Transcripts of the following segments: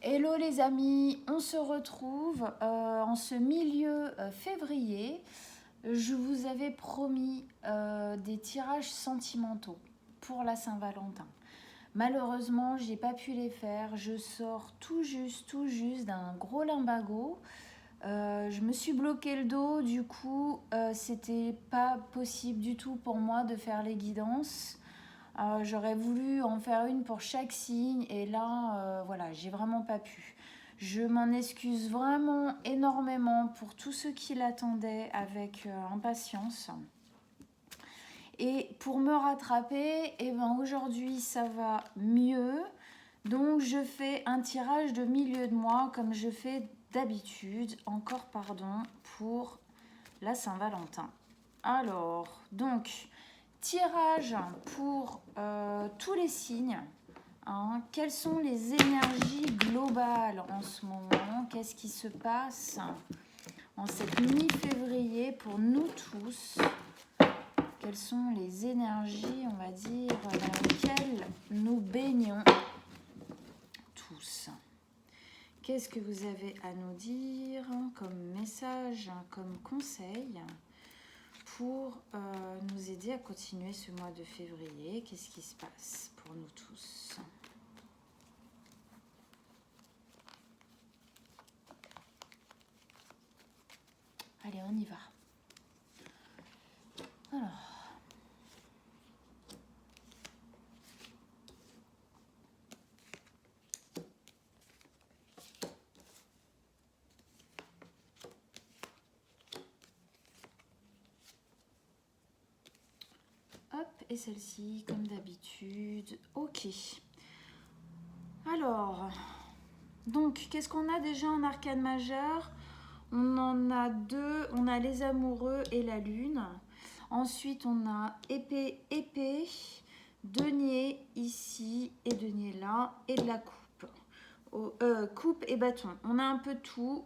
Hello les amis, on se retrouve en ce milieu février. Je vous avais promis des tirages sentimentaux pour la Saint-Valentin. Malheureusement, j'ai pas pu les faire. Je sors tout juste d'un gros limbago. Je me suis bloqué le dos, du coup, c'était pas possible du tout pour moi de faire les guidances. J'aurais voulu en faire une pour chaque signe et là, voilà, j'ai vraiment pas pu. Je m'en excuse vraiment énormément pour tous ceux qui l'attendaient avec impatience. Et pour me rattraper, eh ben, aujourd'hui ça va mieux. Donc je fais un tirage de milieu de mois comme je fais d'habitude. Encore pardon pour la Saint-Valentin. Alors, donc, tirage pour tous les signes. Hein. Quelles sont les énergies globales en ce moment? Qu'est-ce qui se passe en cette mi-février pour nous tous? Quelles sont les énergies, on va dire, dans lesquelles nous baignons tous? Qu'est-ce que vous avez à nous dire comme message, comme conseil pour nous aider à continuer ce mois de février? Qu'est-ce qui se passe pour nous tous? Allez, on y va. Alors. Hop, et celle-ci, comme d'habitude. Ok. Alors, donc, qu'est-ce qu'on a déjà en arcane majeur? On en a deux. On a les amoureux et la lune. Ensuite, on a épée, épée, denier ici et denier là, et de la coupe. Coupe et bâton. On a un peu tout.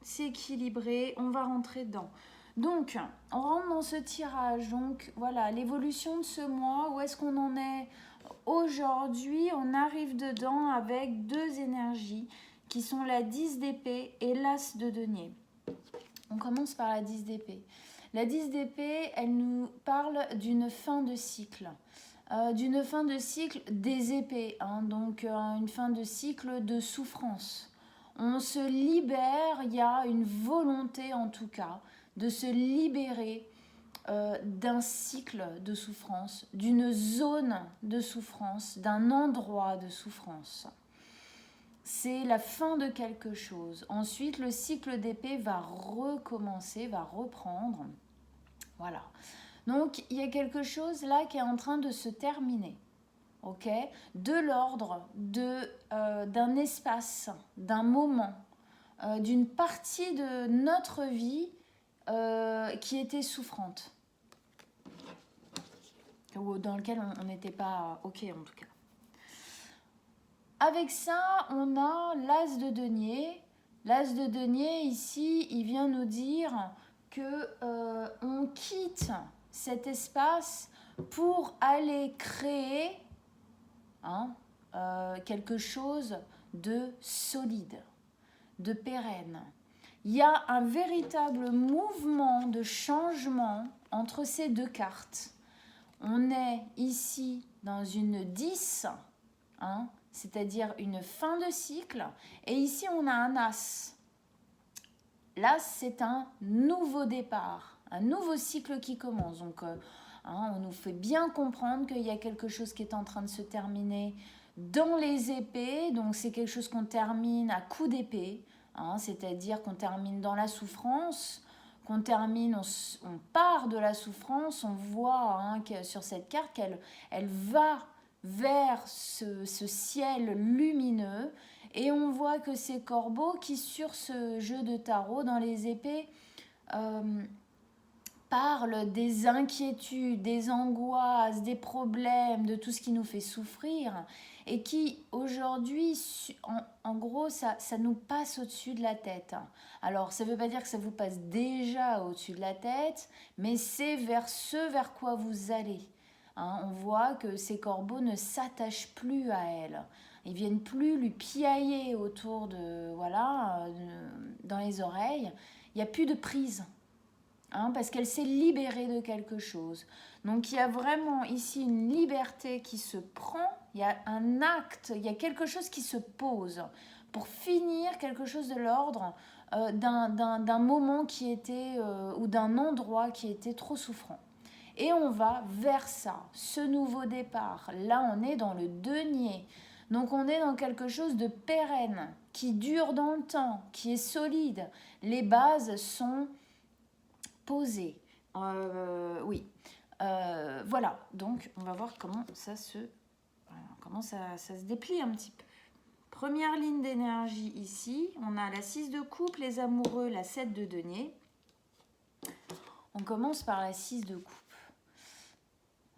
C'est équilibré. On va rentrer dedans. Donc, on rentre dans ce tirage. Donc, voilà, l'évolution de ce mois. Où est-ce qu'on en est aujourd'hui? On arrive dedans avec deux énergies qui sont la 10 d'épée et l'as de denier. On commence par la 10 d'épée. La 10 d'épée, elle nous parle d'une fin de cycle. D'une fin de cycle des épées. Hein, donc, une fin de cycle de souffrance. On se libère, il y a une volonté en tout cas de se libérer d'un cycle de souffrance, d'une zone de souffrance, d'un endroit de souffrance. C'est la fin de quelque chose. Ensuite, le cycle d'épée va recommencer, va reprendre. Voilà. Donc, il y a quelque chose là qui est en train de se terminer. Ok, de l'ordre d'un espace, d'un moment, d'une partie de notre vie qui était souffrante, ou dans lequel on n'était pas ok en tout cas. Avec ça, on a l'as de denier. L'as de denier, ici, il vient nous dire qu'on quitte cet espace pour aller créer quelque chose de solide, de pérenne. Il y a un véritable mouvement de changement entre ces deux cartes. On est ici dans une 10, c'est-à-dire une fin de cycle, et ici on a un as. L'as, c'est un nouveau départ, un nouveau cycle qui commence. Donc, on nous fait bien comprendre qu'il y a quelque chose qui est en train de se terminer dans les épées. Donc, c'est quelque chose qu'on termine à coup d'épée, c'est-à-dire qu'on termine dans la souffrance, qu'on termine, on part de la souffrance. On voit que sur cette carte qu'elle va vers ce ciel lumineux. Et on voit que ces corbeaux qui, sur ce jeu de tarot, dans les épées, parlent des inquiétudes, des angoisses, des problèmes, de tout ce qui nous fait souffrir, et qui, aujourd'hui, en gros, ça nous passe au-dessus de la tête. Alors, ça ne veut pas dire que ça vous passe déjà au-dessus de la tête, mais c'est vers ce vers quoi vous allez. On voit que ces corbeaux ne s'attachent plus à elle. ils viennent plus lui piailler autour de, voilà, dans les oreilles. Il n'y a plus de prise, hein, parce qu'elle s'est libérée de quelque chose. Donc il y a vraiment ici une liberté qui se prend, il y a un acte, il y a quelque chose qui se pose pour finir quelque chose de l'ordre d'un moment qui était, ou d'un endroit qui était trop souffrant. Et on va vers ça, ce nouveau départ. Là, on est dans le denier. Donc, on est dans quelque chose de pérenne, qui dure dans le temps, qui est solide. Les bases sont posées. Oui. Voilà. Donc, on va voir comment ça se déplie un petit peu. Première ligne d'énergie ici. On a la 6 de coupe, les amoureux, la 7 de denier. On commence par la 6 de coupe.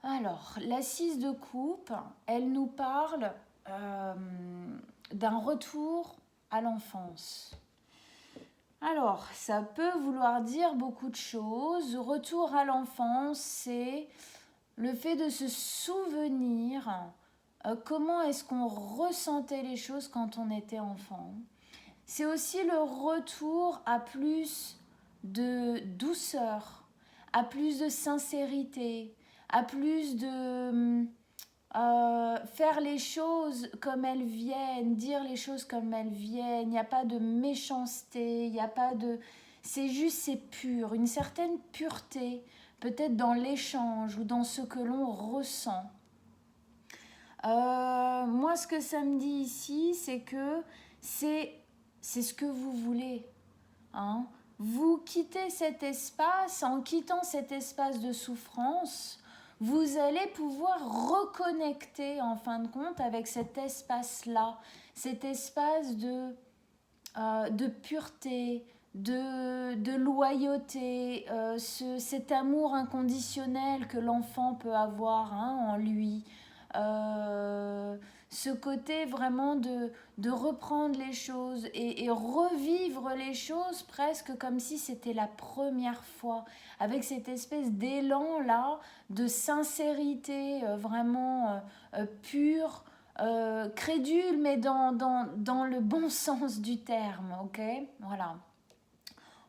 Alors, la 6 de coupe, elle nous parle d'un retour à l'enfance. Alors, ça peut vouloir dire beaucoup de choses. Retour à l'enfance, c'est le fait de se souvenir comment est-ce qu'on ressentait les choses quand on était enfant. C'est aussi le retour à plus de douceur, à plus de sincérité, à plus de faire les choses comme elles viennent, dire les choses comme elles viennent. Il n'y a pas de méchanceté, il n'y a pas de... C'est juste, c'est pur, une certaine pureté, peut-être dans l'échange ou dans ce que l'on ressent. Moi, ce que ça me dit ici, c'est que c'est ce que vous voulez, hein. Vous quittez cet espace, en quittant cet espace de souffrance, vous allez pouvoir reconnecter en fin de compte avec cet espace-là, cet espace de pureté, de loyauté, cet amour inconditionnel que l'enfant peut avoir, hein, en lui. Ce côté vraiment de reprendre les choses et revivre les choses presque comme si c'était la première fois, avec cette espèce d'élan là de sincérité vraiment pure, crédule, mais dans le bon sens du terme, ok? Voilà.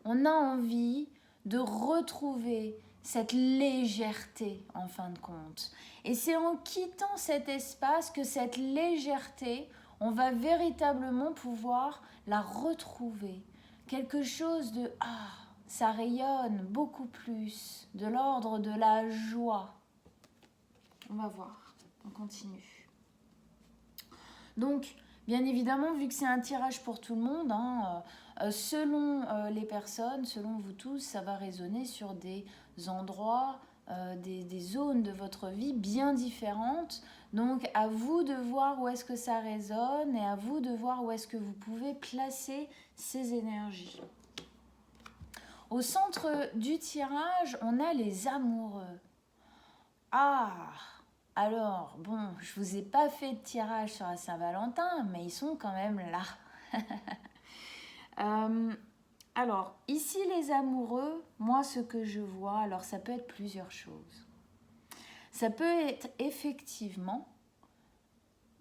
On a envie de retrouver cette légèreté en fin de compte. Et c'est en quittant cet espace que cette légèreté, on va véritablement pouvoir la retrouver. Quelque chose de « ah », ça rayonne beaucoup plus, de l'ordre de la joie. On va voir, on continue. Donc, bien évidemment, vu que c'est un tirage pour tout le monde, hein, selon les personnes, selon vous tous, ça va résonner sur des endroits, des zones de votre vie bien différentes. Donc, à vous de voir où est-ce que ça résonne et à vous de voir où est-ce que vous pouvez placer ces énergies. Au centre du tirage, on a les amoureux. Ah! Alors, bon, je vous ai pas fait de tirage sur la Saint-Valentin, mais ils sont quand même là. Alors, ici les amoureux, moi ce que je vois, alors ça peut être plusieurs choses. Ça peut être effectivement,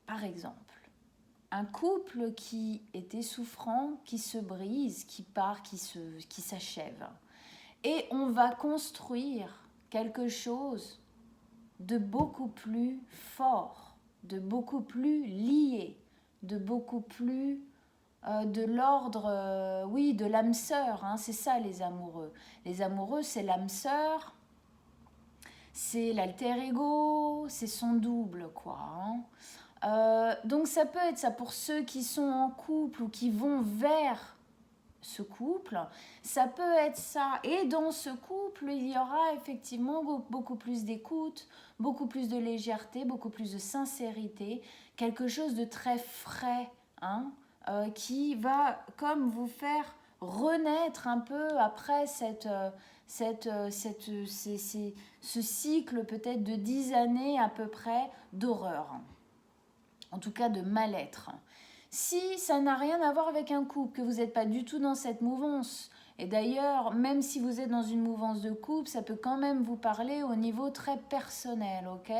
par exemple, un couple qui était souffrant, qui se brise, qui part, qui s'achève. Et on va construire quelque chose de beaucoup plus fort, de beaucoup plus lié, de beaucoup plus de l'ordre, oui, de l'âme sœur, hein, c'est ça les amoureux. Les amoureux, c'est l'âme sœur, c'est l'alter ego, c'est son double, quoi. Hein. Donc ça peut être ça pour ceux qui sont en couple ou qui vont vers ce couple, ça peut être ça. Et dans ce couple, il y aura effectivement beaucoup plus d'écoute, beaucoup plus de légèreté, beaucoup plus de sincérité, quelque chose de très frais, hein, qui va comme vous faire renaître un peu après ce cycle peut-être de 10 années à peu près d'horreur, en tout cas de mal-être. Si ça n'a rien à voir avec un couple, que vous n'êtes pas du tout dans cette mouvance, et d'ailleurs, même si vous êtes dans une mouvance de couple, ça peut quand même vous parler au niveau très personnel, ok ?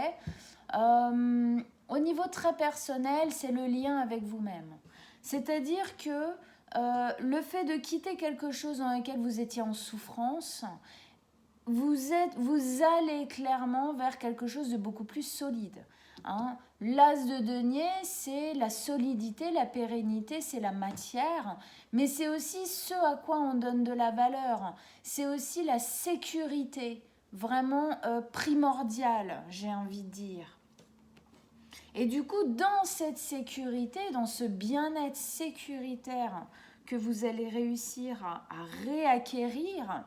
au niveau très personnel, c'est le lien avec vous-même. C'est-à-dire que le fait de quitter quelque chose dans lequel vous étiez en souffrance, vous allez clairement vers quelque chose de beaucoup plus solide. Hein. L'as de denier, c'est la solidité, la pérennité, c'est la matière, mais c'est aussi ce à quoi on donne de la valeur. C'est aussi la sécurité, vraiment primordiale, j'ai envie de dire. Et du coup, dans cette sécurité, dans ce bien-être sécuritaire que vous allez réussir à réacquérir,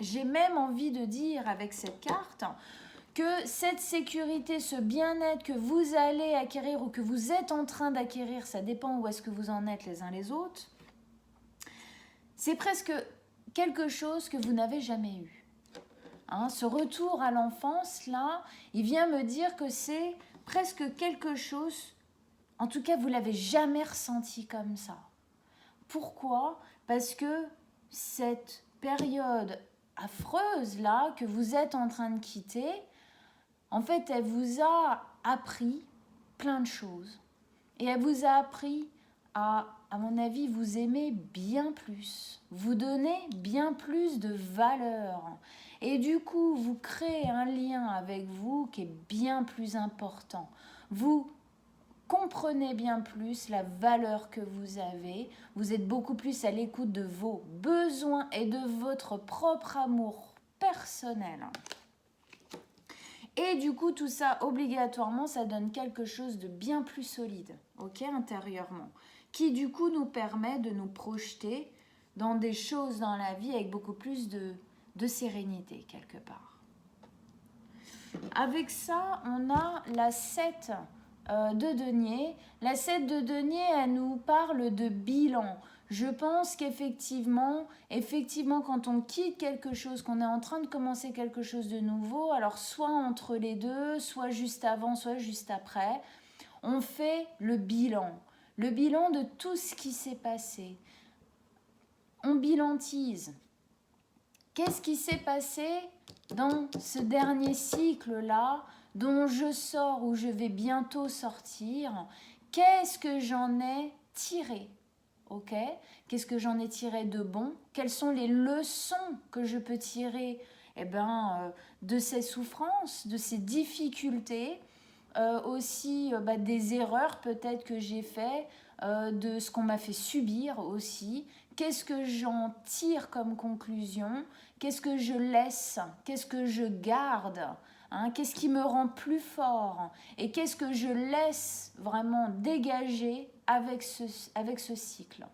j'ai même envie de dire avec cette carte que cette sécurité, ce bien-être que vous allez acquérir ou que vous êtes en train d'acquérir, ça dépend où est-ce que vous en êtes les uns les autres, c'est presque quelque chose que vous n'avez jamais eu. Hein, ce retour à l'enfance, là, il vient me dire que c'est presque quelque chose, en tout cas, vous ne l'avez jamais ressenti comme ça. Pourquoi ? Parce que cette période affreuse là que vous êtes en train de quitter, en fait, elle vous a appris plein de choses. Et elle vous a appris à mon avis, vous aimer bien plus, vous donner bien plus de valeur. Et du coup, vous créez un lien avec vous qui est bien plus important. Vous comprenez bien plus la valeur que vous avez, vous êtes beaucoup plus à l'écoute de vos besoins et de votre propre amour personnel. Et du coup, tout ça, obligatoirement, ça donne quelque chose de bien plus solide, ok, intérieurement, qui du coup nous permet de nous projeter dans des choses dans la vie avec beaucoup plus de sérénité, quelque part. Avec ça, on a la 7 de denier. La 7 de denier, elle nous parle de bilan. Je pense qu'effectivement, quand on quitte quelque chose, qu'on est en train de commencer quelque chose de nouveau, alors soit entre les deux, soit juste avant, soit juste après, on fait le bilan de tout ce qui s'est passé. On bilantise. Qu'est-ce qui s'est passé dans ce dernier cycle-là, dont je sors ou je vais bientôt sortir? Qu'est-ce que j'en ai tiré? Ok, qu'est-ce que j'en ai tiré de bon? Quelles sont les leçons que je peux tirer de ces souffrances, de ces difficultés, aussi des erreurs peut-être que j'ai fait, de ce qu'on m'a fait subir aussi. Qu'est-ce que j'en tire comme conclusion? Qu'est-ce que je laisse? Qu'est-ce que je garde? Qu'est-ce qui me rend plus fort? Et qu'est-ce que je laisse vraiment dégager avec ce cycle?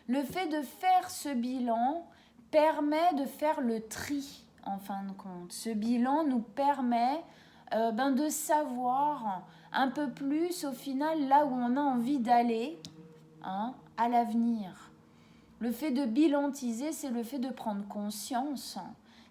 Le fait de faire ce bilan permet de faire le tri, en fin de compte. Ce bilan nous permet de savoir un peu plus, au final, là où on a envie d'aller à l'avenir. Le fait de bilantiser, c'est le fait de prendre conscience.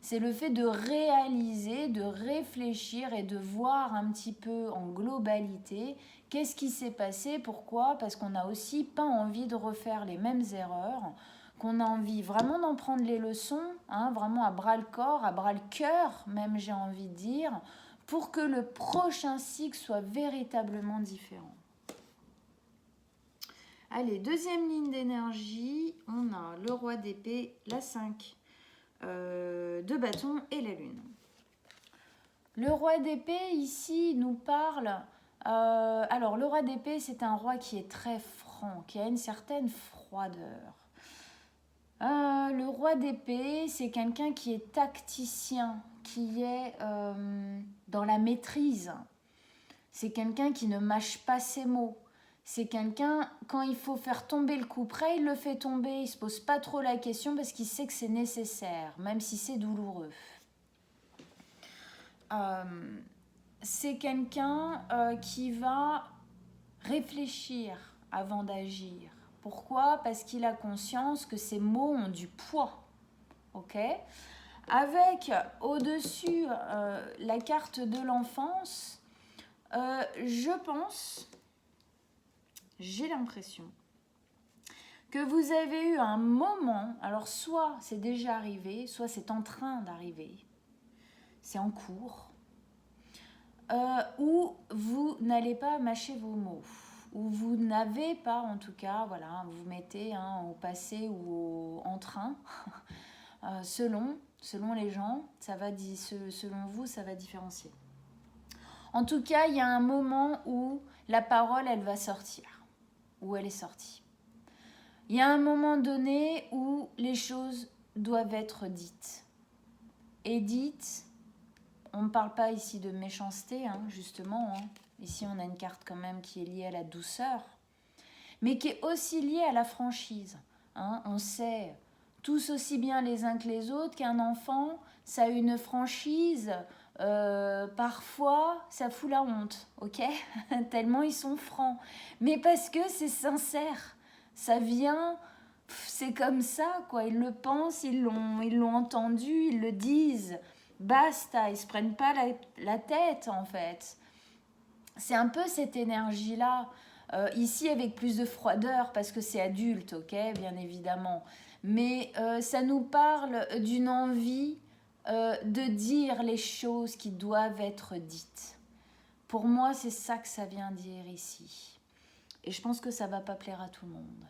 C'est le fait de réaliser, de réfléchir et de voir un petit peu en globalité qu'est-ce qui s'est passé, pourquoi, parce qu'on n'a aussi pas envie de refaire les mêmes erreurs, qu'on a envie vraiment d'en prendre les leçons, vraiment à bras-le-corps, à bras-le-cœur même j'ai envie de dire, pour que le prochain cycle soit véritablement différent. Allez, deuxième ligne d'énergie, on a le roi d'épée, la 5 de bâton et la lune. Le roi d'épée, ici, nous parle... alors, le roi d'épée, c'est un roi qui est très franc, qui a une certaine froideur. Le roi d'épée, c'est quelqu'un qui est tacticien, qui est dans la maîtrise. C'est quelqu'un qui ne mâche pas ses mots. C'est quelqu'un, quand il faut faire tomber le coup près, il le fait tomber. Il ne se pose pas trop la question parce qu'il sait que c'est nécessaire, même si c'est douloureux. C'est quelqu'un qui va réfléchir avant d'agir. Pourquoi ? Parce qu'il a conscience que ses mots ont du poids. Ok ? Avec au-dessus la carte de l'enfance, je pense, j'ai l'impression que vous avez eu un moment, alors soit c'est déjà arrivé, soit c'est en train d'arriver, c'est en cours, où vous n'allez pas mâcher vos mots, où vous n'avez pas, en tout cas, voilà, vous mettez au passé ou en train, selon les gens, selon vous, ça va différencier. En tout cas, il y a un moment où la parole, elle va sortir, où elle est sortie. Il y a un moment donné où les choses doivent être dites. Et dites, on ne parle pas ici de méchanceté, justement. Ici, on a une carte quand même qui est liée à la douceur, mais qui est aussi liée à la franchise. On sait tous aussi bien les uns que les autres qu'un enfant, ça a une franchise. Parfois, ça fout la honte, ok? Tellement ils sont francs. Mais parce que c'est sincère. Ça vient, c'est comme ça, quoi. Ils le pensent, ils l'ont entendu, ils le disent. Basta, ils se prennent pas la tête, en fait. C'est un peu cette énergie-là. Ici, avec plus de froideur, parce que c'est adulte, ok, bien évidemment. Mais ça nous parle d'une envie de dire les choses qui doivent être dites. Pour moi, c'est ça que ça vient dire ici. Et je pense que ça va pas plaire à tout le monde.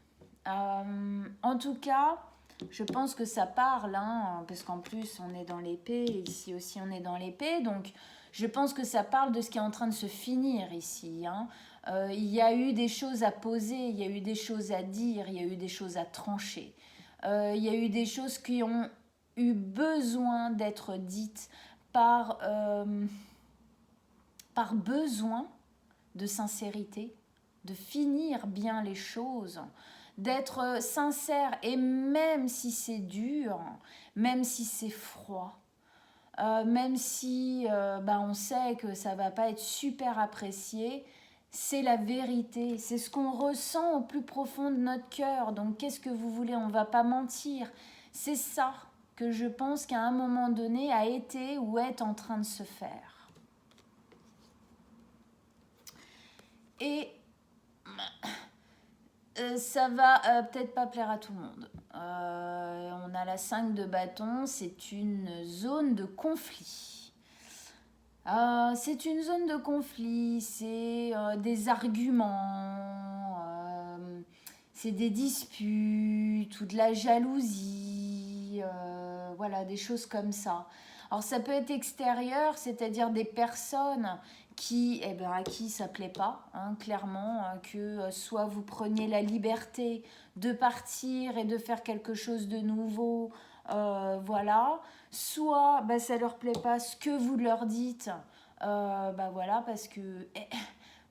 En tout cas, je pense que ça parle, parce qu'en plus, on est dans l'épée, ici aussi, on est dans l'épée, donc je pense que ça parle de ce qui est en train de se finir ici. Il y a eu des choses à poser, il y a eu des choses à dire, il y a eu des choses à trancher. Il y a eu des choses qui ont eu besoin d'être dites par besoin de sincérité, de finir bien les choses, d'être sincère, et même si c'est dur, même si c'est froid, même si on sait que ça va pas être super apprécié, c'est la vérité, c'est ce qu'on ressent au plus profond de notre cœur. Donc qu'est-ce que vous voulez, on va pas mentir. C'est ça que je pense qu'à un moment donné a été ou est en train de se faire. Et ça va peut-être pas plaire à tout le monde. On a la 5 de bâton, c'est une zone de conflit. C'est une zone de conflit, c'est des arguments, c'est des disputes ou de la jalousie, voilà, des choses comme ça. Alors ça peut être extérieur, c'est-à-dire des personnes à qui ça plaît pas, clairement, que soit vous preniez la liberté de partir et de faire quelque chose de nouveau, voilà, soit ça leur plaît pas ce que vous leur dites, voilà, parce que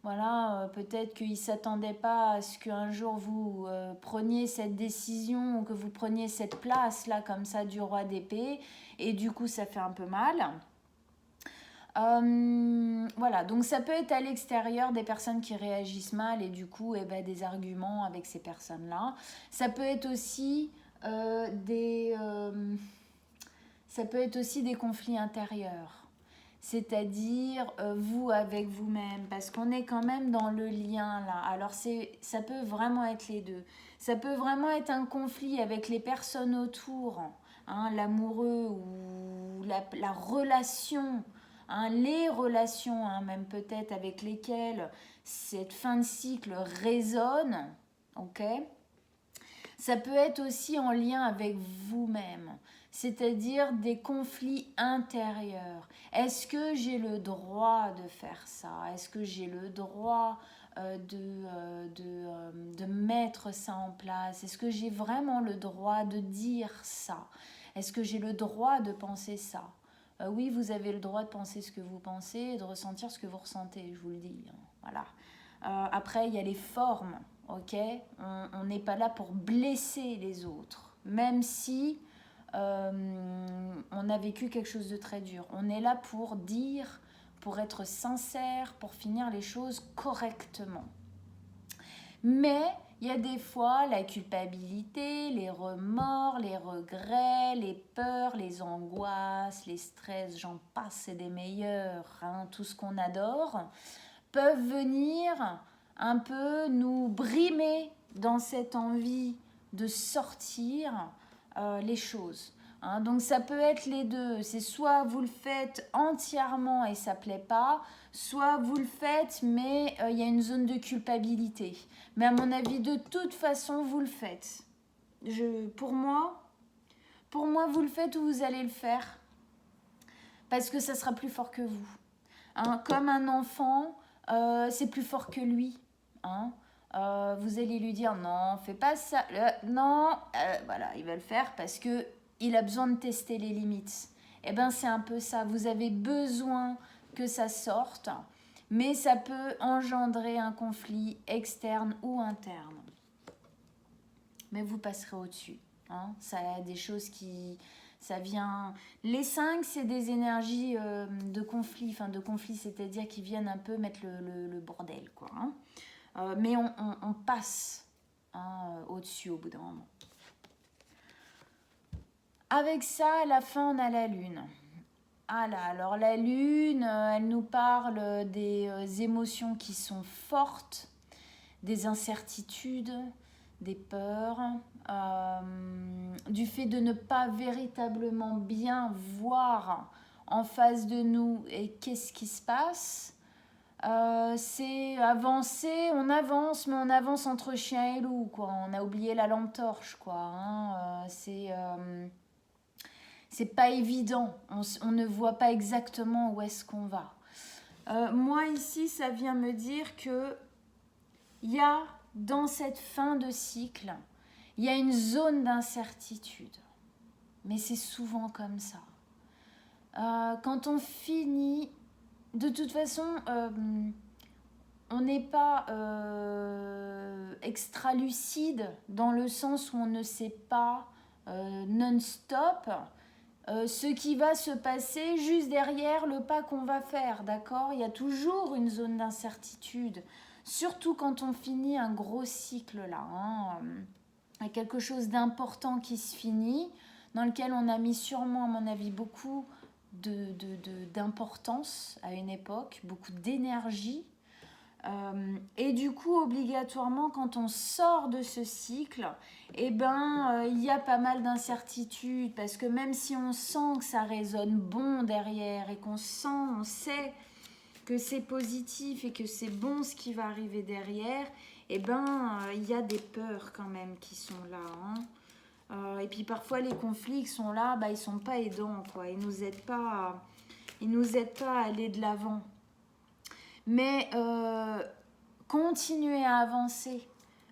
voilà, peut-être qu'ils s'attendaient pas à ce qu'un jour vous preniez cette décision ou que vous preniez cette place là comme ça du roi d'épée, et du coup ça fait un peu mal. Voilà, donc ça peut être à l'extérieur des personnes qui réagissent mal et du coup des arguments avec ces personnes-là. Ça peut être aussi ça peut être aussi des conflits intérieurs, c'est-à-dire vous avec vous-même, parce qu'on est quand même dans le lien là. Alors ça peut vraiment être les deux. Ça peut vraiment être un conflit avec les personnes autour, l'amoureux ou la relation, les relations, même peut-être avec lesquelles cette fin de cycle résonne, ok ? Ça peut être aussi en lien avec vous-même, c'est-à-dire des conflits intérieurs. Est-ce que j'ai le droit de faire ça? Est-ce que j'ai le droit de mettre ça en place? Est-ce que j'ai vraiment le droit de dire ça? Est-ce que j'ai le droit de penser ça? Oui, vous avez le droit de penser ce que vous pensez et de ressentir ce que vous ressentez, je vous le dis. Voilà. Après, il y a les formes, ok ? On n'est pas là pour blesser les autres, même si on a vécu quelque chose de très dur. On est là pour dire, pour être sincère, pour finir les choses correctement. Mais il y a des fois la culpabilité, les remords, les regrets, les peurs, les angoisses, les stress, j'en passe, c'est des meilleurs, tout ce qu'on adore, peuvent venir un peu nous brimer dans cette envie de sortir les choses. Hein, donc ça peut être les deux. C'est soit vous le faites entièrement et ça plaît pas, soit vous le faites mais il y a une zone de culpabilité. Mais à mon avis, de toute façon, vous le faites. Pour moi, vous le faites ou vous allez le faire. Parce que ça sera plus fort que vous. Hein, comme un enfant, c'est plus fort que lui. Hein. Vous allez lui dire non, fais pas ça. Non, voilà, il va le faire parce que il a besoin de tester les limites. Eh bien, c'est un peu ça. Vous avez besoin que ça sorte, mais ça peut engendrer un conflit externe ou interne. Mais vous passerez au-dessus. Hein. Ça a des choses qui... Ça vient... Les 5, c'est des énergies de conflit, c'est-à-dire qui viennent un peu mettre le bordel, quoi. Hein. Mais on passe au-dessus au bout d'un moment. Avec ça, à la fin, on a la Lune. Ah là, alors la Lune, elle nous parle des émotions qui sont fortes, des incertitudes, des peurs, du fait de ne pas véritablement bien voir en face de nous et qu'est-ce qui se passe. C'est avancer, on avance, mais on avance entre chien et loup, quoi. On a oublié la lampe torche, quoi. Hein. C'est pas évident. On ne voit pas exactement où est-ce qu'on va. Moi, ici, ça vient me dire que il y a, dans cette fin de cycle, il y a une zone d'incertitude. Mais c'est souvent comme ça. Quand on finit, de toute façon, on n'est pas extra lucide dans le sens où on ne sait pas non-stop ce qui va se passer juste derrière le pas qu'on va faire, d'accord ? Il y a toujours une zone d'incertitude, surtout quand on finit un gros cycle là. Hein. Il y a quelque chose d'important qui se finit, dans lequel on a mis sûrement, à mon avis, beaucoup d'importance à une époque, beaucoup d'énergie. Et du coup, obligatoirement, quand on sort de ce cycle, il y a pas mal d'incertitudes, parce que même si on sent que ça résonne bon derrière et on sait que c'est positif et que c'est bon ce qui va arriver derrière, il y a des peurs quand même qui sont là. Hein. Et puis parfois les conflits qui sont là, ils sont pas aidants, quoi. Ils nous aident pas à aller de l'avant. Mais continuez à avancer.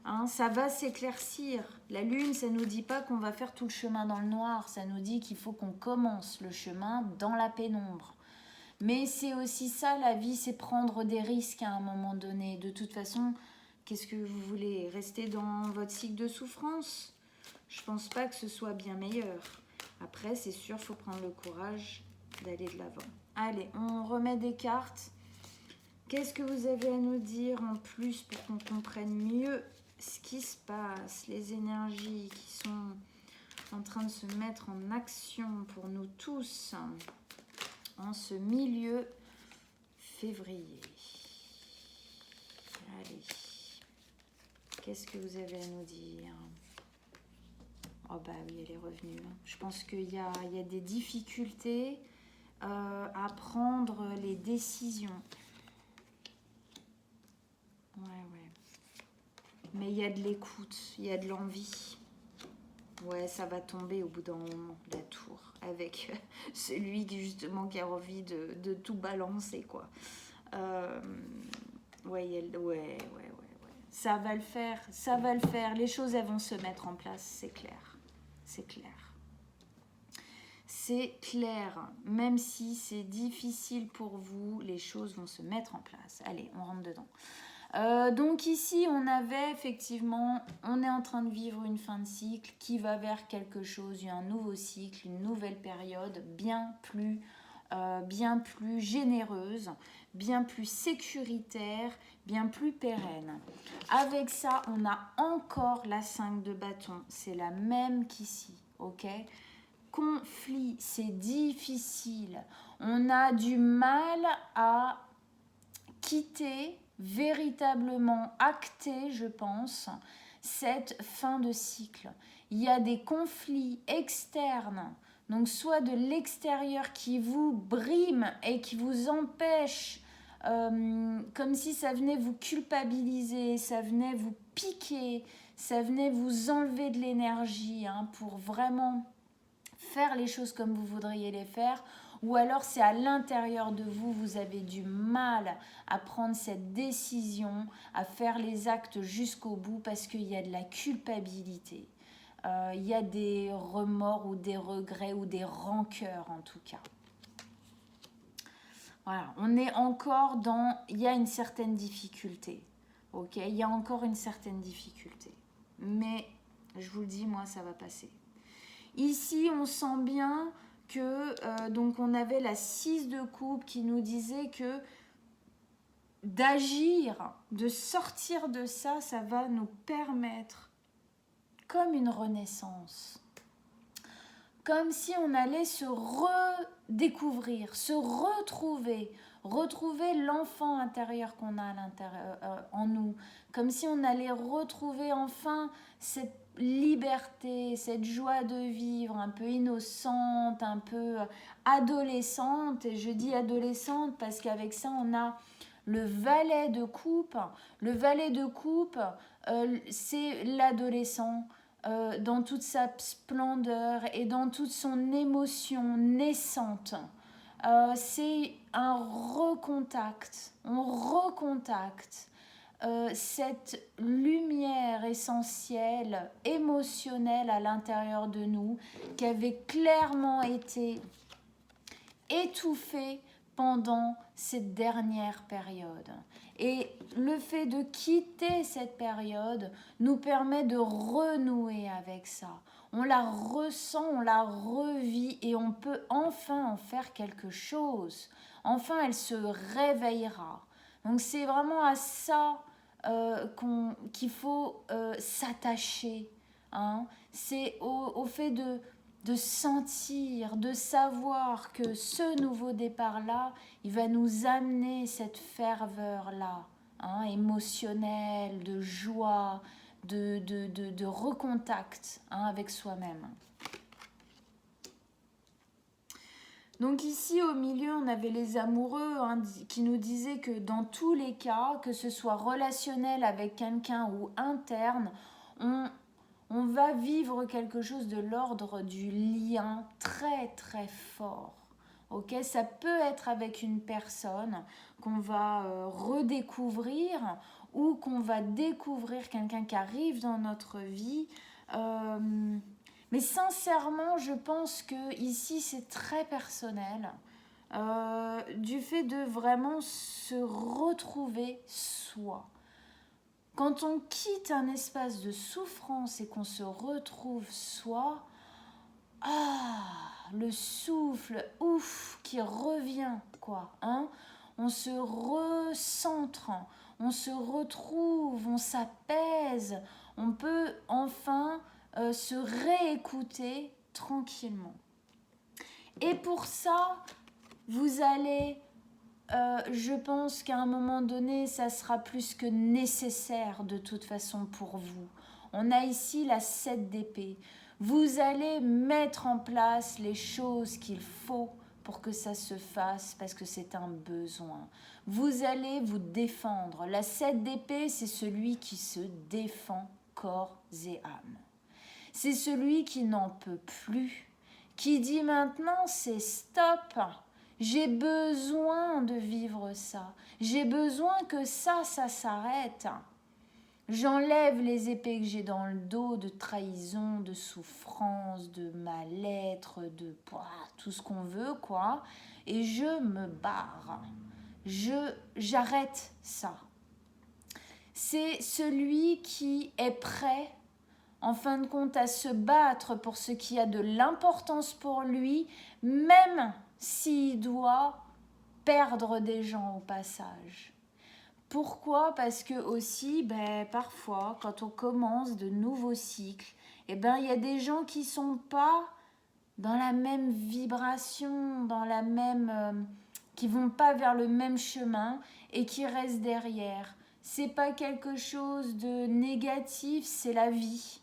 Hein, ça va s'éclaircir. La Lune, ça ne nous dit pas qu'on va faire tout le chemin dans le noir. Ça nous dit qu'il faut qu'on commence le chemin dans la pénombre. Mais c'est aussi ça, la vie, c'est prendre des risques à un moment donné. De toute façon, qu'est-ce que vous voulez ? Rester dans votre cycle de souffrance ? Je pense pas que ce soit bien meilleur. Après, c'est sûr, il faut prendre le courage d'aller de l'avant. Allez, on remet des cartes. Qu'est-ce que vous avez à nous dire en plus pour qu'on comprenne mieux ce qui se passe, les énergies qui sont en train de se mettre en action pour nous tous en ce milieu février. Allez, qu'est-ce que vous avez à nous dire ? Oh bah oui, elle est revenue. Je pense qu'il y a des difficultés à prendre les décisions. Ouais. Mais il y a de l'écoute, il y a de l'envie. Ouais, ça va tomber au bout d'un moment, la tour, avec celui qui a envie de tout balancer, quoi. Ouais. Ça va le faire. Les choses, elles vont se mettre en place, c'est clair. C'est clair. Même si c'est difficile pour vous, les choses vont se mettre en place. Allez, on rentre dedans. Donc ici, on est en train de vivre une fin de cycle qui va vers quelque chose, un nouveau cycle, une nouvelle période bien plus généreuse, bien plus sécuritaire, bien plus pérenne. Avec ça, on a encore la 5 de bâton, c'est la même qu'ici, ok ? Conflit, c'est difficile, on a du mal à quitter, véritablement acter, je pense, cette fin de cycle. Il y a des conflits externes donc soit de l'extérieur qui vous brime et qui vous empêche, comme si ça venait vous culpabiliser, ça venait vous piquer, ça venait vous enlever de l'énergie pour vraiment faire les choses comme vous voudriez les faire, ou alors c'est à l'intérieur de vous, vous avez du mal à prendre cette décision, à faire les actes jusqu'au bout parce qu'il y a de la culpabilité. Il y a des remords ou des regrets ou des rancœurs en tout cas. Voilà, on est encore dans... Il y a une certaine difficulté. Ok, il y a encore une certaine difficulté. Mais, je vous le dis, moi, ça va passer. Ici, on sent bien que... donc, on avait la 6 de coupe qui nous disait que d'agir, de sortir de ça, ça va nous permettre comme une renaissance. Comme si on allait se redécouvrir, se retrouver l'enfant intérieur qu'on a à l'intérieur, en nous. Comme si on allait retrouver enfin cette liberté, cette joie de vivre, un peu innocente, un peu adolescente. Et je dis adolescente parce qu'avec ça, on a le valet de coupe. Le valet de coupe, c'est l'adolescent. Dans toute sa splendeur et dans toute son émotion naissante. C'est un recontact. On recontacte cette lumière essentielle, émotionnelle à l'intérieur de nous qui avait clairement été étouffée pendant cette dernière période. Et le fait de quitter cette période nous permet de renouer avec ça. On la ressent, on la revit et on peut enfin en faire quelque chose. Enfin, elle se réveillera. Donc c'est vraiment à ça qu'il faut s'attacher. C'est au fait de sentir, de savoir que ce nouveau départ-là, il va nous amener cette ferveur-là, émotionnelle, de joie, de recontact avec soi-même. Donc ici, au milieu, on avait les amoureux qui nous disaient que dans tous les cas, que ce soit relationnel avec quelqu'un ou interne, on va vivre quelque chose de l'ordre du lien très très fort. Ok, ça peut être avec une personne qu'on va redécouvrir ou qu'on va découvrir quelqu'un qui arrive dans notre vie. Mais sincèrement, je pense que ici c'est très personnel. Du fait de vraiment se retrouver soi. Quand on quitte un espace de souffrance et qu'on se retrouve soi, le souffle, ouf, qui revient, quoi, on se recentre, on se retrouve, on s'apaise, on peut enfin se réécouter tranquillement. Et pour ça, vous allez... je pense qu'à un moment donné, ça sera plus que nécessaire de toute façon pour vous. On a ici la 7 d'épée. Vous allez mettre en place les choses qu'il faut pour que ça se fasse parce que c'est un besoin. Vous allez vous défendre. La 7 d'épée, c'est celui qui se défend corps et âme. C'est celui qui n'en peut plus, qui dit maintenant c'est stop. J'ai besoin de vivre ça. J'ai besoin que ça s'arrête. J'enlève les épées que j'ai dans le dos de trahison, de souffrance, de mal-être, de tout ce qu'on veut, quoi. Et je me barre. J'arrête ça. C'est celui qui est prêt, en fin de compte, à se battre pour ce qui a de l'importance pour lui, même s'il doit perdre des gens au passage. Pourquoi ? Parce que aussi, parfois, quand on commence de nouveaux cycles, il y a des gens qui ne sont pas dans la même vibration, qui ne vont pas vers le même chemin et qui restent derrière. Ce n'est pas quelque chose de négatif, c'est la vie.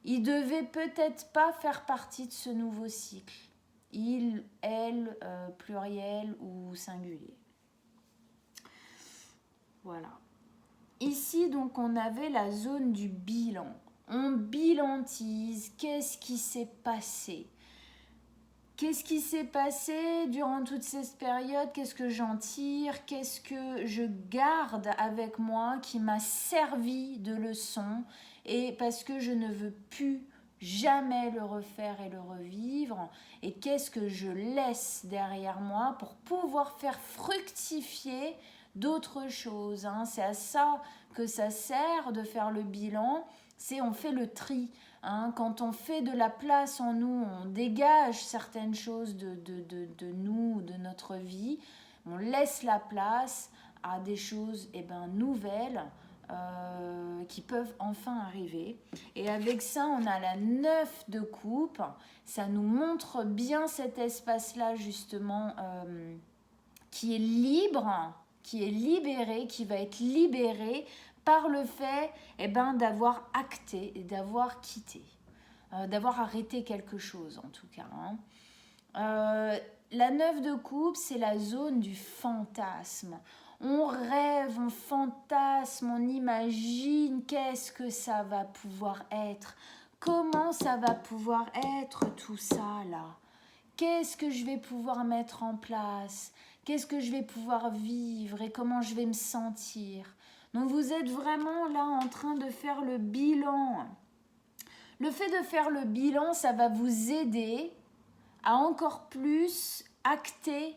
Ils ne devaient peut-être pas faire partie de ce nouveau cycle. il, elle, pluriel ou singulier. Voilà. Ici, donc, on avait la zone du bilan. On bilantise. Qu'est-ce qui s'est passé? Qu'est-ce qui s'est passé durant toute cette période? Qu'est-ce que j'en tire? Qu'est-ce que je garde avec moi qui m'a servi de leçon? Et parce que je ne veux plus jamais le refaire et le revivre. Et qu'est-ce que je laisse derrière moi pour pouvoir faire fructifier d'autres choses, hein? C'est à ça que ça sert de faire le bilan. C'est on fait le tri. Hein, quand on fait de la place en nous, on dégage certaines choses de nous, de notre vie, on laisse la place à des choses nouvelles qui peuvent enfin arriver. Et avec ça, on a la 9 de coupe. Ça nous montre bien cet espace-là, justement, qui est libre, qui est libéré, qui va être libéré par le fait d'avoir acté et d'avoir quitté, d'avoir arrêté quelque chose en tout cas. Hein. La 9 de coupe, c'est la zone du fantasme. On rêve, on fantasme, on imagine qu'est-ce que ça va pouvoir être, comment ça va pouvoir être tout ça là. Qu'est-ce que je vais pouvoir mettre en place? Qu'est-ce que je vais pouvoir vivre et comment je vais me sentir? Donc vous êtes vraiment là en train de faire le bilan. Le fait de faire le bilan, ça va vous aider à encore plus acter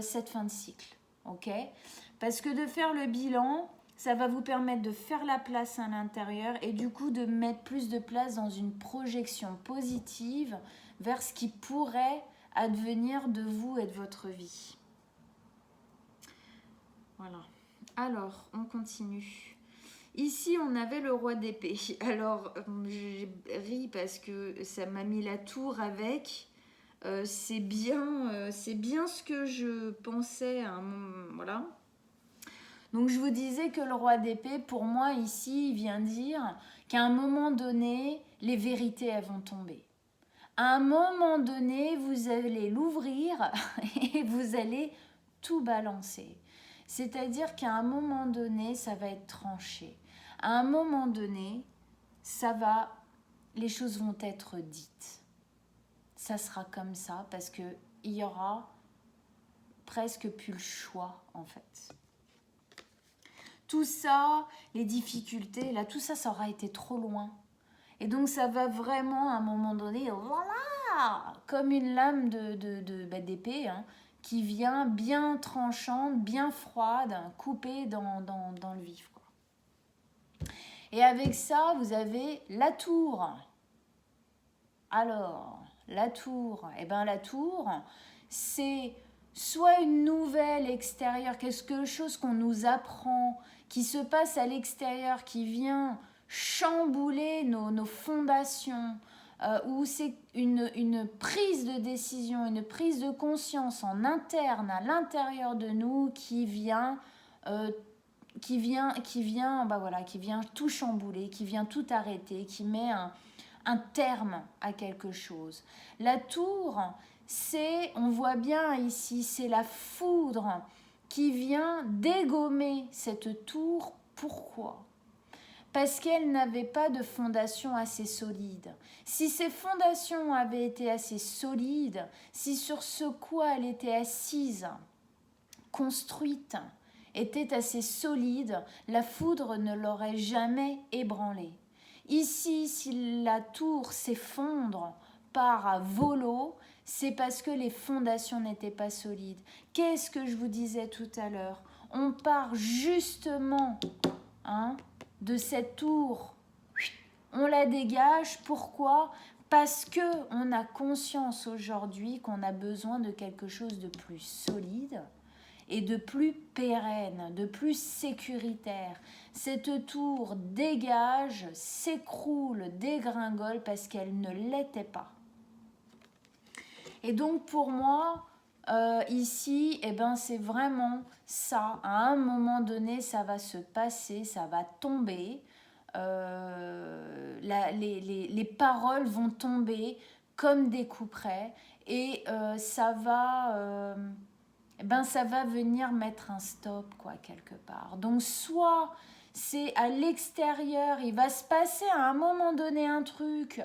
cette fin de cycle. Ok? Parce que de faire le bilan, ça va vous permettre de faire la place à l'intérieur et du coup de mettre plus de place dans une projection positive vers ce qui pourrait advenir de vous et de votre vie. Voilà. Alors, on continue. Ici, on avait le roi d'épée. Alors, j'ai ri parce que ça m'a mis la tour avec. C'est bien ce que je pensais à un moment. Voilà. Donc, je vous disais que le roi d'épée, pour moi, ici, il vient dire qu'à un moment donné, les vérités, elles vont tomber. À un moment donné, vous allez l'ouvrir et vous allez tout balancer. C'est-à-dire qu'à un moment donné, ça va être tranché. À un moment donné, les choses vont être dites. Ça sera comme ça parce qu'il y aura presque plus le choix en fait. Tout ça, les difficultés, là, tout ça, ça aura été trop loin. Et donc ça va vraiment à un moment donné, voilà, comme une lame d'épée, hein, qui vient bien tranchante, bien froide, coupée dans le vif. Quoi. Et avec ça, vous avez la tour. Alors, la tour, la tour, c'est soit une nouvelle extérieure, quelque chose qu'on nous apprend, qui se passe à l'extérieur, qui vient chambouler nos fondations, où c'est une prise de décision, une prise de conscience en interne, à l'intérieur de nous, qui vient tout chambouler, qui vient tout arrêter, qui met un terme à quelque chose. La tour, on voit bien ici, c'est la foudre qui vient dégommer cette tour. Pourquoi ? Parce qu'elle n'avait pas de fondation assez solide. Si ces fondations avaient été assez solides, si sur ce quoi elle était assise, construite, était assez solide, la foudre ne l'aurait jamais ébranlée. Ici, si la tour s'effondre par volo, c'est parce que les fondations n'étaient pas solides. Qu'est-ce que je vous disais tout à l'heure ? On part justement de cette tour. On la dégage. Pourquoi ? Parce qu'on a conscience aujourd'hui qu'on a besoin de quelque chose de plus solide et de plus pérenne, de plus sécuritaire. Cette tour dégage, s'écroule, dégringole parce qu'elle ne l'était pas. Et donc pour moi, ici, c'est vraiment ça. À un moment donné, ça va se passer, ça va tomber. Les paroles vont tomber comme des couperets et ça va venir mettre un stop quoi quelque part. Donc soit c'est à l'extérieur, il va se passer à un moment donné un truc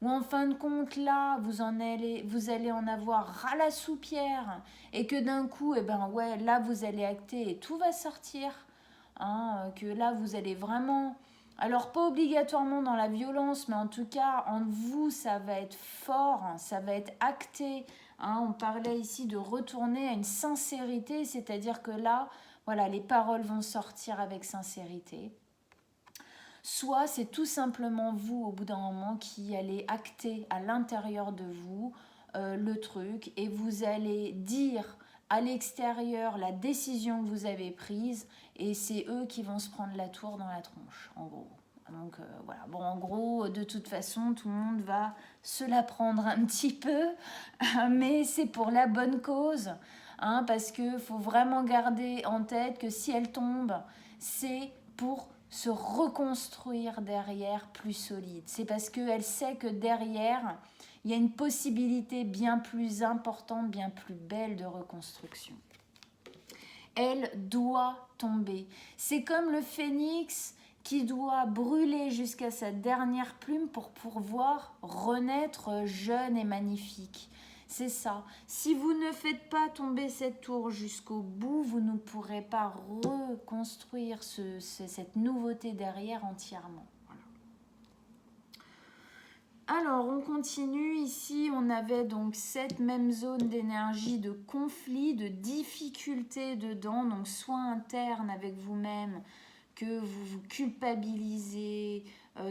où en fin de compte là vous allez en avoir ras la soupière et que d'un coup ouais là vous allez acter et tout va sortir, hein, que là vous allez vraiment, alors pas obligatoirement dans la violence, mais en tout cas en vous ça va être fort, hein, ça va être acté, hein. On parlait ici de retourner à une sincérité, c'est-à-dire que là voilà les paroles vont sortir avec sincérité. Soit c'est tout simplement vous au bout d'un moment qui allez acter à l'intérieur de vous le truc et vous allez dire à l'extérieur la décision que vous avez prise et c'est eux qui vont se prendre la tour dans la tronche en gros. Donc voilà, bon en gros de toute façon tout le monde va se la prendre un petit peu mais c'est pour la bonne cause, hein, parce qu'il faut vraiment garder en tête que si elle tombe c'est pour se reconstruire derrière plus solide. C'est parce qu'elle sait que derrière, il y a une possibilité bien plus importante, bien plus belle de reconstruction. Elle doit tomber. C'est comme le phénix qui doit brûler jusqu'à sa dernière plume pour pouvoir renaître jeune et magnifique. C'est ça. Si vous ne faites pas tomber cette tour jusqu'au bout, vous ne pourrez pas reconstruire cette nouveauté derrière entièrement. Voilà. Alors, on continue. Ici, on avait donc cette même zone d'énergie de conflit, de difficulté dedans, donc soit interne avec vous-même, que vous vous culpabilisez,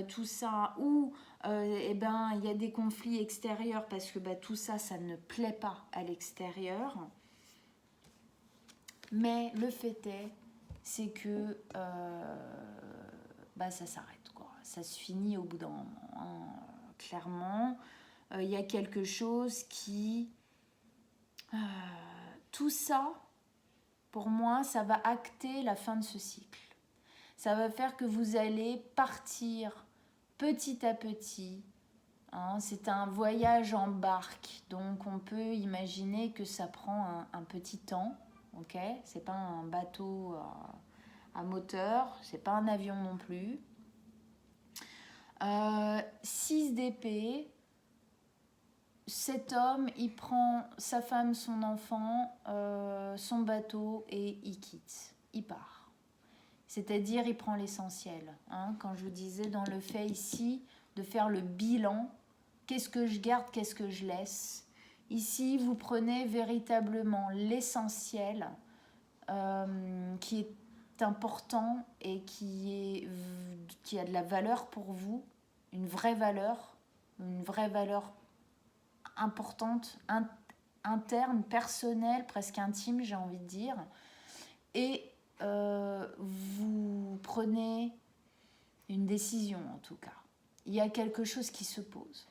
tout ça, ou il y a des conflits extérieurs parce que tout ça, ça ne plaît pas à l'extérieur. Mais le fait est, c'est que ça s'arrête, quoi. Ça se finit au bout d'un moment, hein. Clairement, il y a quelque chose qui... tout ça, pour moi, ça va acter la fin de ce cycle. Ça va faire que vous allez partir petit à petit. Hein, c'est un voyage en barque, donc on peut imaginer que ça prend un petit temps. Ok, c'est pas un bateau à moteur, c'est pas un avion non plus. 6 d'épée. Cet homme, il prend sa femme, son enfant, son bateau et il quitte. Il part. C'est-à-dire, il prend l'essentiel. Hein, quand je vous disais dans le fait ici de faire le bilan, qu'est-ce que je garde, qu'est-ce que je laisse. Ici, vous prenez véritablement l'essentiel qui est important et qui a de la valeur pour vous, une vraie valeur importante, interne, personnelle, presque intime, j'ai envie de dire. Et vous prenez une décision en tout cas. Il y a quelque chose qui se pose.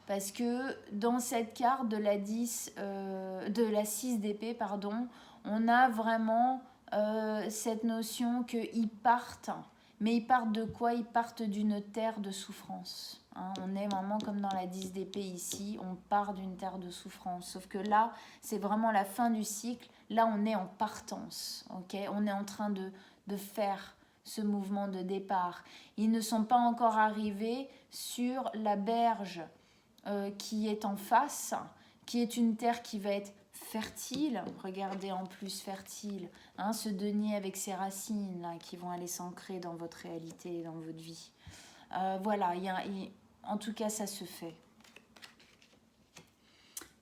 Parce que dans cette carte de la 6 d'épée, on a vraiment cette notion qu'ils partent. Mais ils partent de quoi? Ils partent d'une terre de souffrance. Hein, on est vraiment comme dans la 10 d'épée ici, on part d'une terre de souffrance. Sauf que là, c'est vraiment la fin du cycle. Là, on est en partance. Okay, on est en train de faire ce mouvement de départ. Ils ne sont pas encore arrivés sur la berge qui est en face, qui est une terre qui va être fertile. Regardez en plus fertile, hein, ce denier avec ses racines là, qui vont aller s'ancrer dans votre réalité, dans votre vie. Voilà, en tout cas ça se fait.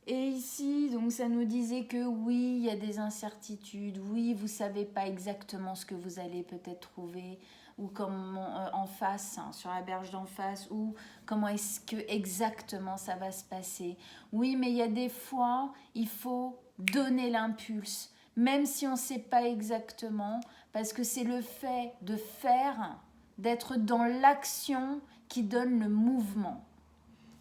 Et ici, donc ça nous disait que oui, il y a des incertitudes, oui, vous ne savez pas exactement ce que vous allez peut-être trouver, ou comment en face, hein, sur la berge d'en face, ou comment est-ce que exactement ça va se passer. Oui, mais il y a des fois, il faut donner l'impulse, même si on ne sait pas exactement, parce que c'est le fait de faire, d'être dans l'action qui donne le mouvement.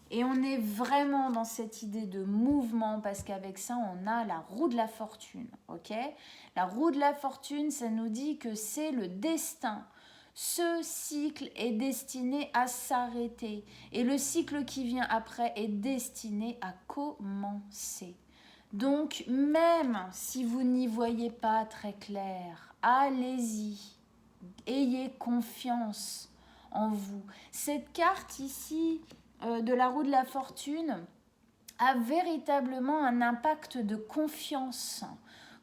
Et on est vraiment dans cette idée de mouvement parce qu'avec ça, on a la roue de la fortune. Okay, la roue de la fortune, ça nous dit que c'est le destin Ce cycle est destiné à s'arrêter et le cycle qui vient après est destiné à commencer. Donc, même si vous n'y voyez pas très clair, allez-y, ayez confiance en vous. Cette carte ici de la roue de la fortune a véritablement un impact de confiance.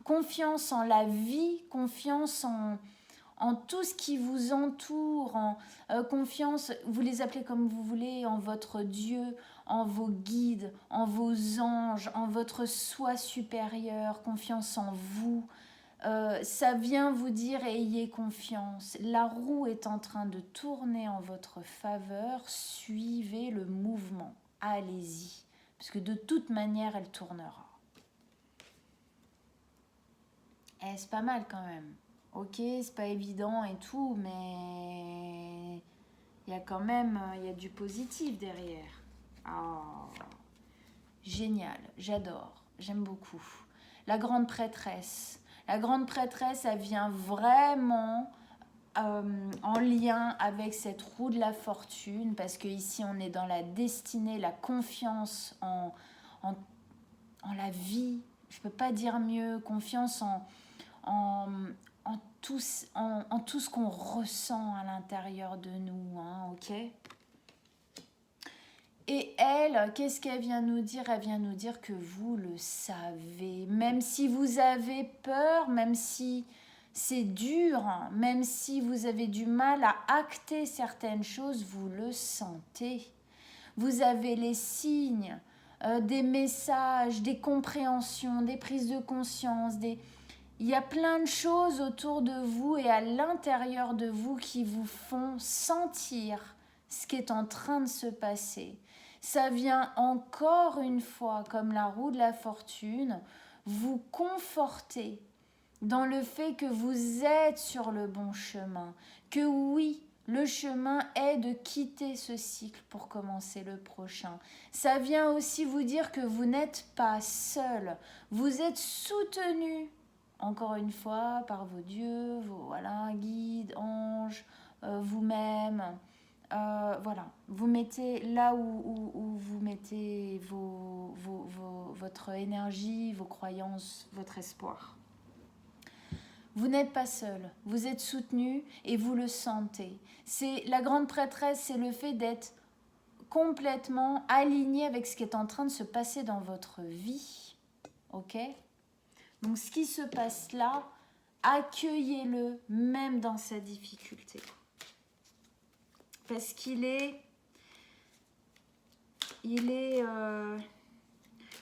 Confiance en la vie, confiance en tout ce qui vous entoure, confiance, vous les appelez comme vous voulez, en votre Dieu, en vos guides, en vos anges, en votre soi supérieur, confiance en vous. Ça vient vous dire ayez confiance. La roue est en train de tourner en votre faveur, suivez le mouvement, allez-y, parce que de toute manière elle tournera. C'est pas mal quand même. Ok, c'est pas évident et tout, mais il y a quand même il y a du positif derrière. Oh, génial, j'adore, j'aime beaucoup. La grande prêtresse. La grande prêtresse, elle vient vraiment en lien avec cette roue de la fortune, parce que ici on est dans la destinée, la confiance en la vie. Je peux pas dire mieux, confiance en tout ce qu'on ressent à l'intérieur de nous, hein, ok? Et elle, qu'est-ce qu'elle vient nous dire? Elle vient nous dire que vous le savez, même si vous avez peur, même si c'est dur, même si vous avez du mal à acter certaines choses, vous le sentez. Vous avez les signes, des messages, des compréhensions, des prises de conscience, il y a plein de choses autour de vous et à l'intérieur de vous qui vous font sentir ce qui est en train de se passer. Ça vient encore une fois, comme la roue de la fortune, vous conforter dans le fait que vous êtes sur le bon chemin, que oui, le chemin est de quitter ce cycle pour commencer le prochain. Ça vient aussi vous dire que vous n'êtes pas seul, vous êtes soutenu, encore une fois, par vos dieux, vos guides, anges, vous-même. Voilà, vous mettez là où vous mettez votre énergie, vos croyances, votre espoir. Vous n'êtes pas seul, vous êtes soutenu et vous le sentez. C'est la grande prêtresse, c'est le fait d'être complètement aligné avec ce qui est en train de se passer dans votre vie. Ok ? Donc ce qui se passe là, accueillez-le même dans sa difficulté. Parce qu'il est,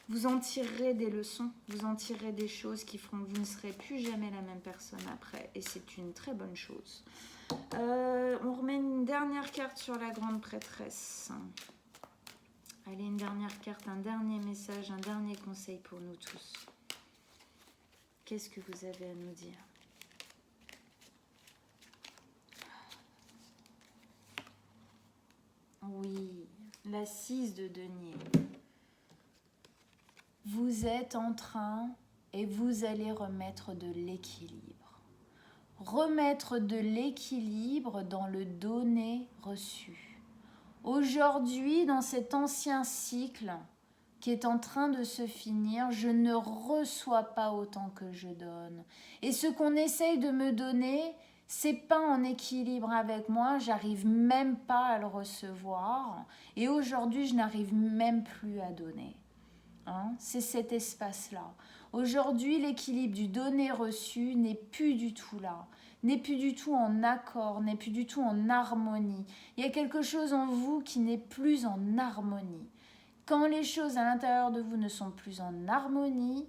vous en tirerez des leçons, vous en tirerez des choses qui feront que vous ne serez plus jamais la même personne après. Et c'est une très bonne chose. On remet une dernière carte sur la grande prêtresse. Allez, une dernière carte, un dernier message, un dernier conseil pour nous tous. Qu'est-ce que vous avez à nous dire ? Oui, la 6 de denier. Vous êtes en train et vous allez remettre de l'équilibre. Remettre de l'équilibre dans le donné-reçu. Aujourd'hui, dans cet ancien cycle qui est en train de se finir, je ne reçois pas autant que je donne. Et ce qu'on essaye de me donner, c'est pas en équilibre avec moi, j'arrive même pas à le recevoir. Et aujourd'hui, je n'arrive même plus à donner. Hein, c'est cet espace-là. Aujourd'hui, l'équilibre du donné-reçu n'est plus du tout là, n'est plus du tout en accord, n'est plus du tout en harmonie. Il y a quelque chose en vous qui n'est plus en harmonie. Quand les choses à l'intérieur de vous ne sont plus en harmonie,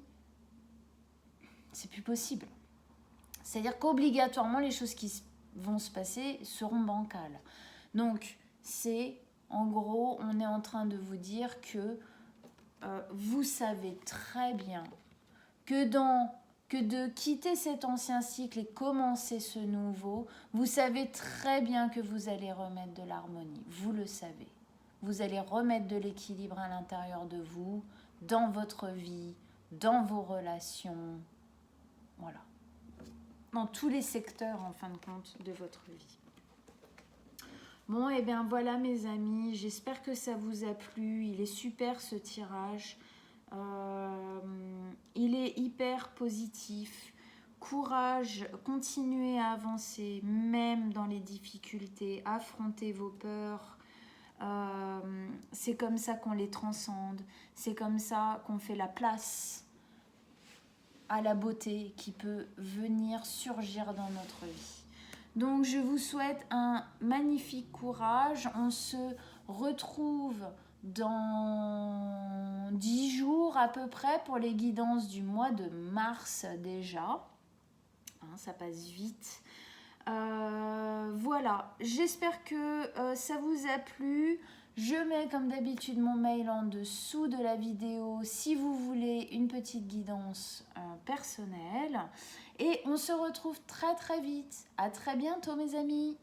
c'est plus possible. C'est-à-dire qu'obligatoirement, les choses qui vont se passer seront bancales. Donc, c'est, en gros, on est en train de vous dire que vous savez très bien que de quitter cet ancien cycle et commencer ce nouveau, vous savez très bien que vous allez remettre de l'harmonie. Vous le savez. Vous allez remettre de l'équilibre à l'intérieur de vous, dans votre vie, dans vos relations. Voilà. Dans tous les secteurs, en fin de compte, de votre vie. Bon, et bien voilà mes amis, j'espère que ça vous a plu. Il est super ce tirage. Il est hyper positif. Courage, continuez à avancer, même dans les difficultés. Affrontez vos peurs. C'est comme ça qu'on les transcende. C'est comme ça qu'on fait la place à la beauté qui peut venir surgir dans notre vie. Donc je vous souhaite un magnifique courage. On se retrouve dans 10 jours à peu près pour les guidances du mois de mars déjà. Hein, ça passe vite. Voilà, j'espère que ça vous a plu. Je mets comme d'habitude mon mail en dessous de la vidéo si vous voulez une petite guidance personnelle. Et on se retrouve très très vite. À très bientôt mes amis.